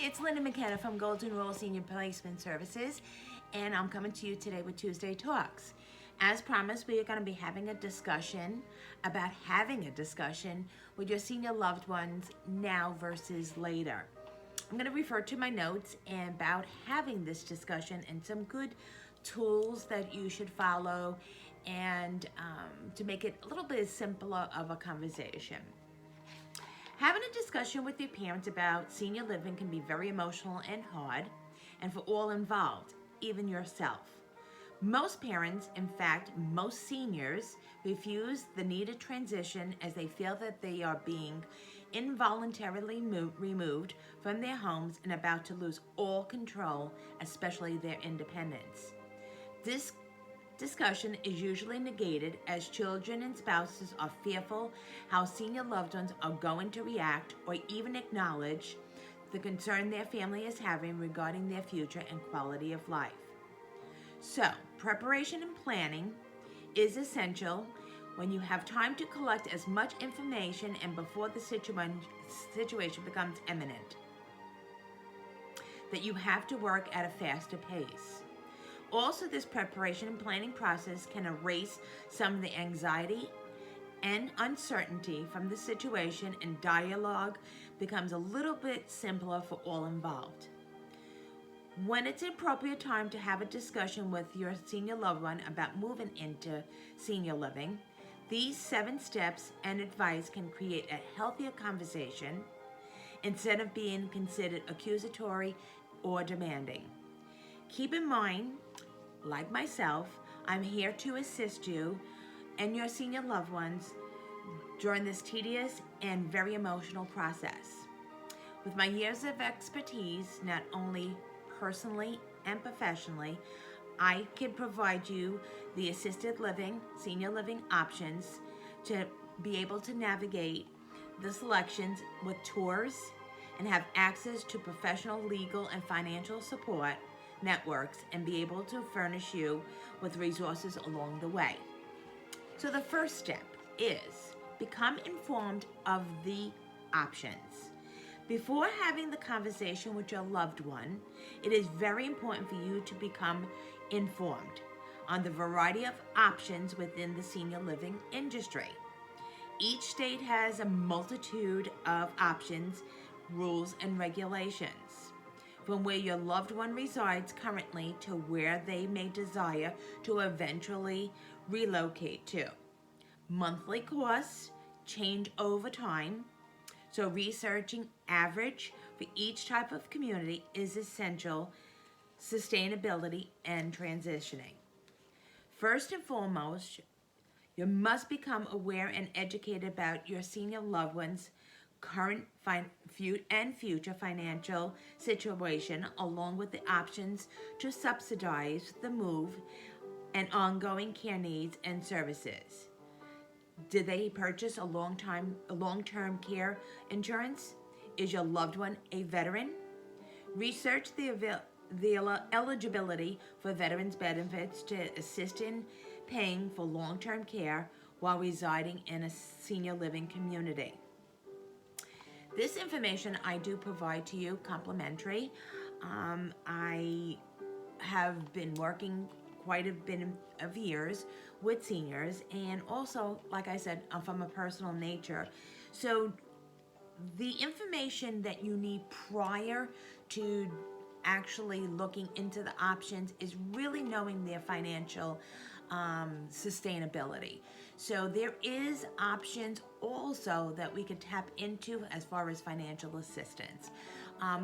It's Linda McKenna from Golden Rule Senior Placement Services, and I'm coming to you today with Tuesday Talks. As promised, we are going to be having a discussion about having a discussion with your senior loved ones now versus later. I'm going to refer to my notes about having this discussion and some good tools that you should follow and to make it a little bit simpler of a conversation. Having a discussion with your parents about senior living can be very emotional and hard, and for all involved, even yourself. Most parents, in fact, most seniors, refuse the needed transition as they feel that they are being involuntarily removed from their homes and about to lose all control, especially their independence. This discussion is usually negated as children and spouses are fearful how senior loved ones are going to react or even acknowledge the concern their family is having regarding their future and quality of life. So, preparation and planning is essential when you have time to collect as much information and before the situation becomes imminent, that you have to work at a faster pace. Also, this preparation and planning process can erase some of the anxiety and uncertainty from the situation, and dialogue becomes a little bit simpler for all involved. When it's an appropriate time to have a discussion with your senior loved one about moving into senior living, these 7 steps and advice can create a healthier conversation instead of being considered accusatory or demanding. Keep in mind, like myself, I'm here to assist you and your senior loved ones during this tedious and very emotional process. With my years of expertise, not only personally and professionally, I can provide you the assisted living, senior living options to be able to navigate the selections with tours and have access to professional legal and financial support networks and be able to furnish you with resources along the way. So the first step is become informed of the options. Before having the conversation with your loved one, it is very important for you to become informed on the variety of options within the senior living industry. Each state has a multitude of options, rules, and regulations. From where your loved one resides currently to where they may desire to eventually relocate to. Monthly costs change over time, so researching average for each type of community is essential. Sustainability and transitioning. First and foremost, you must become aware and educated about your senior loved one's current and future financial situation, along with the options to subsidize the move and ongoing care needs and services. Did they purchase a long-term care insurance? Is your loved one a veteran? Research the eligibility for veterans benefits to assist in paying for long-term care while residing in a senior living community. This information I do provide to you complimentary. I have been working quite a bit of years with seniors, and also, like I said, I'm from a personal nature. So the information that you need prior to actually looking into the options is really knowing their financial sustainability. So there is options also that we could tap into as far as financial assistance.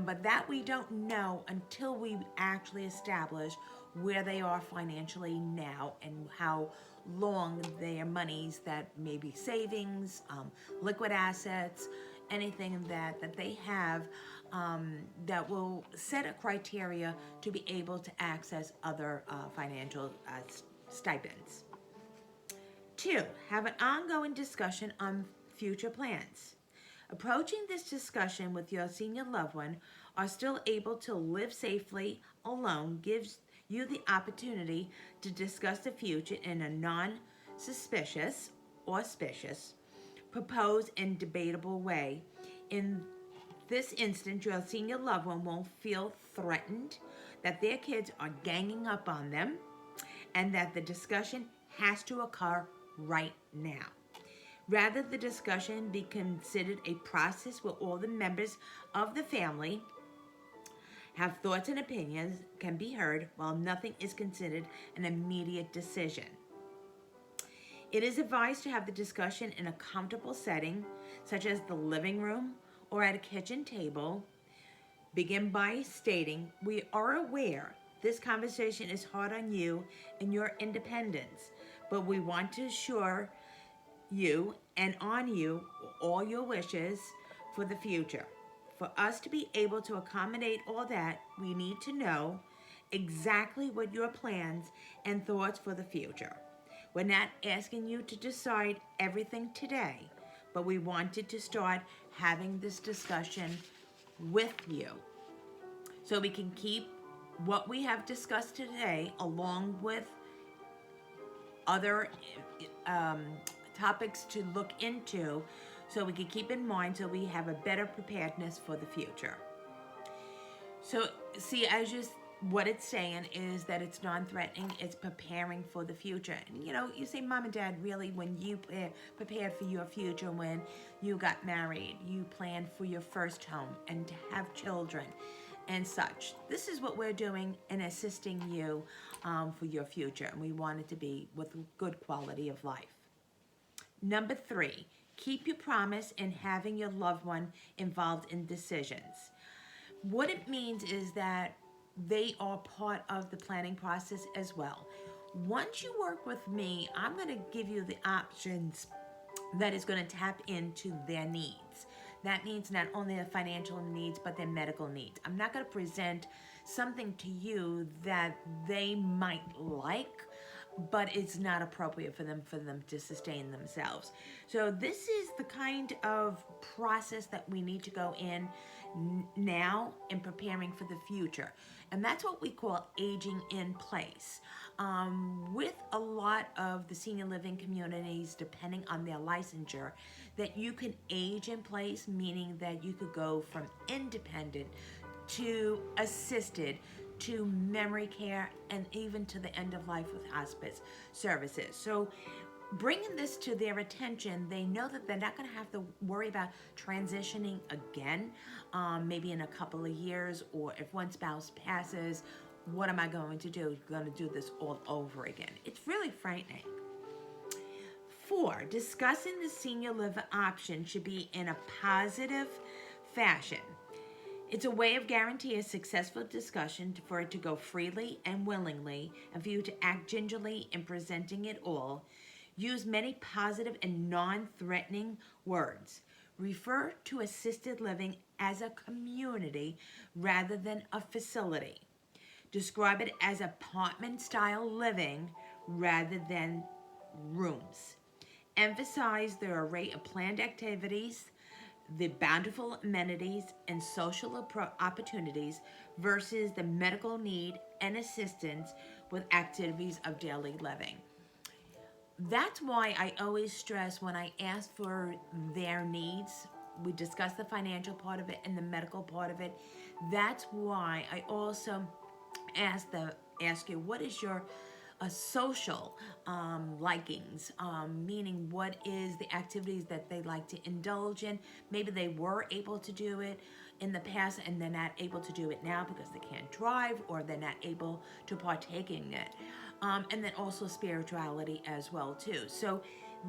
But that we don't know until we actually establish where they are financially now and how long their monies that may be savings, liquid assets, anything that they have that will set a criteria to be able to access other financial stipends. 2, have an ongoing discussion on future plans. Approaching this discussion with your senior loved one are still able to live safely alone gives you the opportunity to discuss the future in a non-suspicious or auspicious, proposed and debatable way in This instant, your senior loved one won't feel threatened that their kids are ganging up on them and that the discussion has to occur right now. Rather, the discussion be considered a process where all the members of the family have thoughts and opinions, can be heard, while nothing is considered an immediate decision. It is advised to have the discussion in a comfortable setting, such as the living room or at a kitchen table. Begin by stating, "We are aware this conversation is hard on you and your independence, but we want to assure you and on you all your wishes for the future. For us to be able to accommodate all that, we need to know exactly what your plans and thoughts for the future. We're not asking you to decide everything today, but we wanted to start having this discussion with you so we can keep what we have discussed today along with other topics to look into so we can keep in mind so we have a better preparedness for the future." So see, what it's saying is that it's non-threatening, it's preparing for the future. And you say, Mom and Dad, really, when you prepared for your future, when you got married, you planned for your first home and to have children and such. This is what we're doing in assisting you for your future, and we want it to be with good quality of life. Number 3, keep your promise in having your loved one involved in decisions. What it means is that they are part of the planning process as well. Once you work with me, I'm going to give you the options that is going to tap into their needs. That means not only their financial needs, but their medical needs. I'm not going to present something to you that they might like, but it's not appropriate for them to sustain themselves. So this is the kind of process that we need to go in now in preparing for the future. And that's what we call aging in place. With a lot of the senior living communities, depending on their licensure, that you can age in place, meaning that you could go from independent to assisted to memory care and even to the end of life with hospice services. So bringing this to their attention, they know that they're not going to have to worry about transitioning again, maybe in a couple of years, or if one spouse passes, what am I going to do? You're going to do this all over again. It's really frightening. 4, discussing the senior living option should be in a positive fashion. It's a way of guaranteeing a successful discussion for it to go freely and willingly, and for you to act gingerly in presenting it all. Use many positive and non-threatening words. Refer to assisted living as a community rather than a facility. Describe it as apartment-style living rather than rooms. Emphasize the array of planned activities, the bountiful amenities and social opportunities versus the medical need and assistance with activities of daily living. That's why I always stress when I ask for their needs, we discuss the financial part of it and the medical part of it. That's why I also ask you, what is your social likings, meaning what is the activities that they like to indulge in. Maybe they were able to do it in the past and they're not able to do it now because they can't drive or they're not able to partake in it. And then also spirituality as well too. So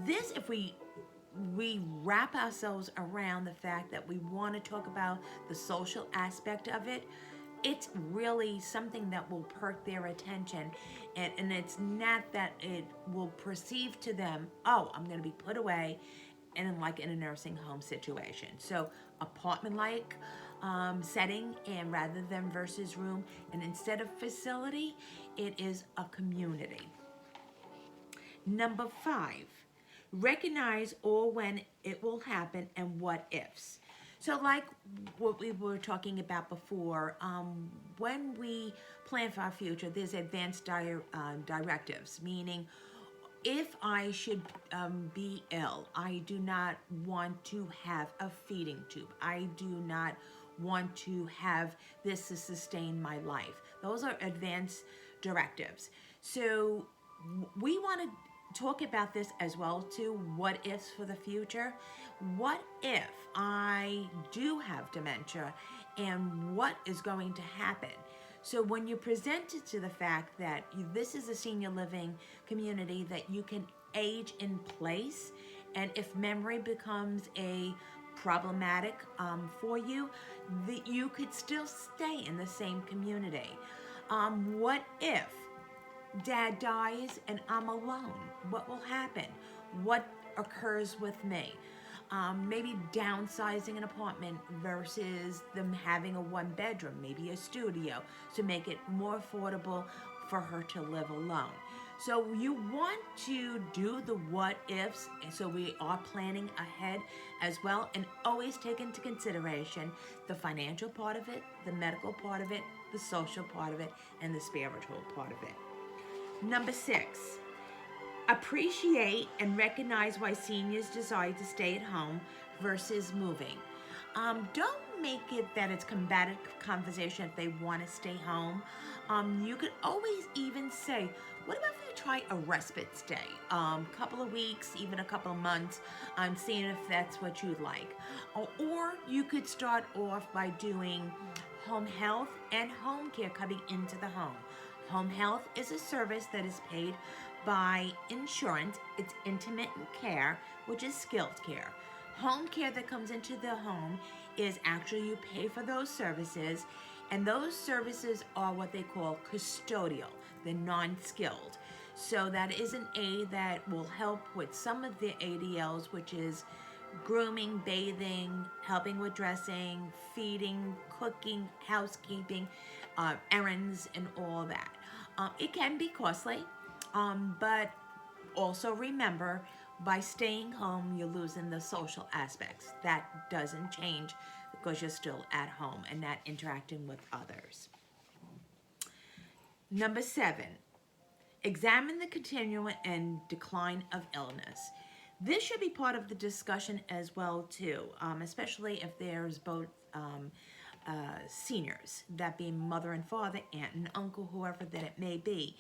this, if we wrap ourselves around the fact that we want to talk about the social aspect of it, it's really something that will perk their attention, and it's not that it will perceive to them, oh, I'm going to be put away and like in a nursing home situation. So apartment-like setting, and rather than versus room, and instead of facility, it is a community. Number 5, recognize all when it will happen and what ifs. So like what we were talking about before, when we plan for our future, there's advanced directives, meaning if I should be ill, I do not want to have a feeding tube. I do not want to have this to sustain my life. Those are advanced directives. So we want to talk about this as well too. What ifs for the future? What if I do have dementia, and what is going to happen? So when you're presented to the fact that this is a senior living community, that you can age in place, and if memory becomes a problematic for you, that you could still stay in the same community. What if Dad dies and I'm alone? What will happen? What occurs with me? Maybe downsizing an apartment versus them having a one bedroom, maybe a studio, to make it more affordable for her to live alone. So you want to do the what ifs, so we are planning ahead as well, and always take into consideration the financial part of it, the medical part of it, the social part of it, and the spiritual part of it. Number 6, appreciate and recognize why seniors decide to stay at home versus moving. Don't make it that it's combative conversation if they want to stay home. You could always even say, what about if you try a respite stay? Couple of weeks, even a couple of months, seeing if that's what you'd like. Or you could start off by doing home health and home care coming into the home. Home health is a service that is paid by insurance. It's intimate care, which is skilled care. Home care that comes into the home is actually you pay for those services, and those services are what they call custodial, the non-skilled. So that is an aid that will help with some of the ADLs, which is grooming, bathing, helping with dressing, feeding, cooking, housekeeping, errands, and all that. It can be costly, but also remember, by staying home, you're losing the social aspects. That doesn't change because you're still at home and not interacting with others. Number 7, examine the continuum and decline of illness. This should be part of the discussion as well too, especially if there's both seniors, that being mother and father, aunt and uncle, whoever that it may be.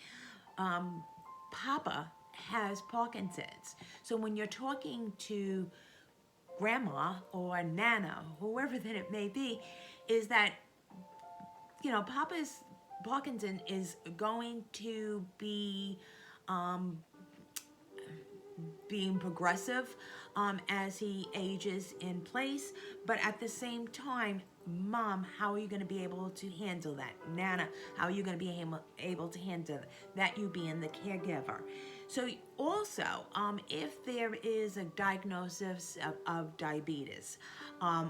Papa has Parkinson's. So when you're talking to grandma or nana, whoever that it may be, is that, Papa's Parkinson is going to be being progressive as he ages in place, but at the same time, Mom, how are you going to be able to handle that? Nana, how are you going to be able to handle that, you being the caregiver? So also, if there is a diagnosis of diabetes,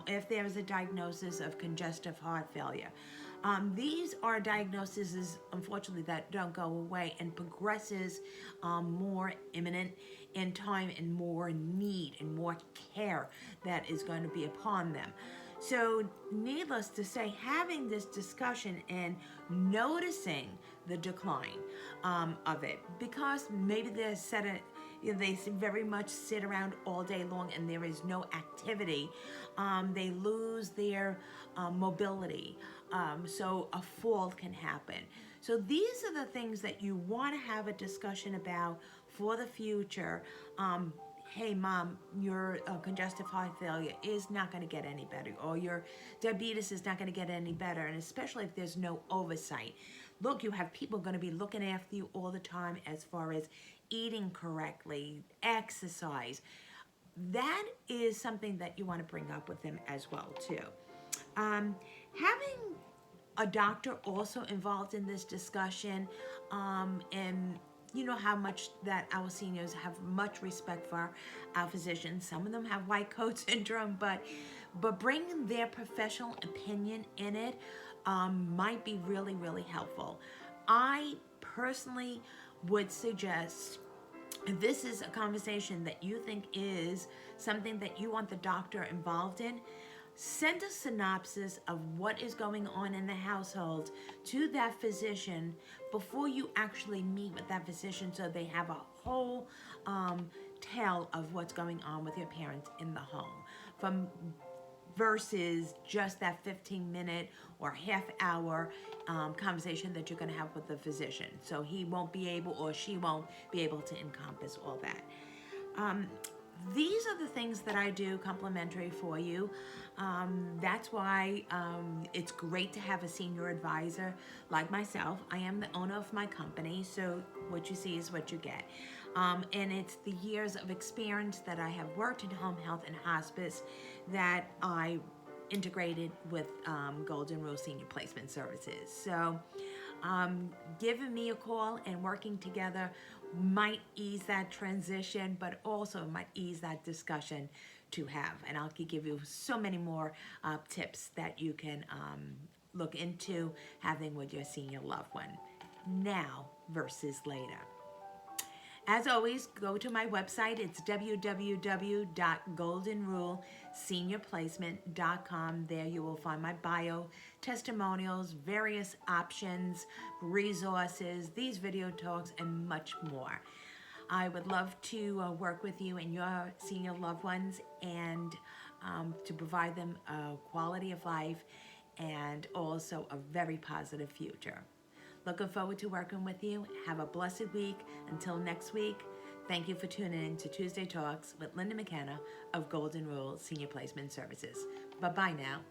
if there is a diagnosis of congestive heart failure, these are diagnoses, unfortunately, that don't go away and progresses more imminent in time, and more need and more care that is going to be upon them. So needless to say, having this discussion and noticing the decline of it, because maybe they very much sit around all day long and there is no activity, they lose their mobility, so a fall can happen. So these are the things that you want to have a discussion about for the future. Hey Mom, your congestive heart failure is not going to get any better, or your diabetes is not going to get any better, and especially if there's no oversight. Look, you have people going to be looking after you all the time as far as eating correctly, exercise. That is something that you want to bring up with them as well too. Having a doctor also involved in this discussion, and you know how much that our seniors have much respect for our physicians. Some of them have white coat syndrome, but bringing their professional opinion in it might be really, really helpful. I personally would suggest, if this is a conversation that you think is something that you want the doctor involved in, send a synopsis of what is going on in the household to that physician before you actually meet with that physician, so they have a whole tale of what's going on with your parents in the home, from versus just that 15-minute or half-hour conversation that you're going to have with the physician. So he won't be able, or she won't be able, to encompass all that. These are the things that I do complimentary for you. That's why it's great to have a senior advisor like myself. I am the owner of my company, so what you see is what you get. And it's the years of experience that I have worked in home health and hospice that I integrated with Golden Rule Senior Placement Services. So giving me a call and working together might ease that transition, but also might ease that discussion to have. And I'll give you so many more tips that you can look into having with your senior loved one now versus later. As always, go to my website. It's www.goldenruleseniorplacement.com. There you will find my bio, testimonials, various options, resources, these video talks, and much more. I would love to work with you and your senior loved ones, and to provide them a quality of life and also a very positive future. Looking forward to working with you. Have a blessed week. Until next week, thank you for tuning in to Tuesday Talks with Linda McKenna of Golden Rule Senior Placement Services. Bye-bye now.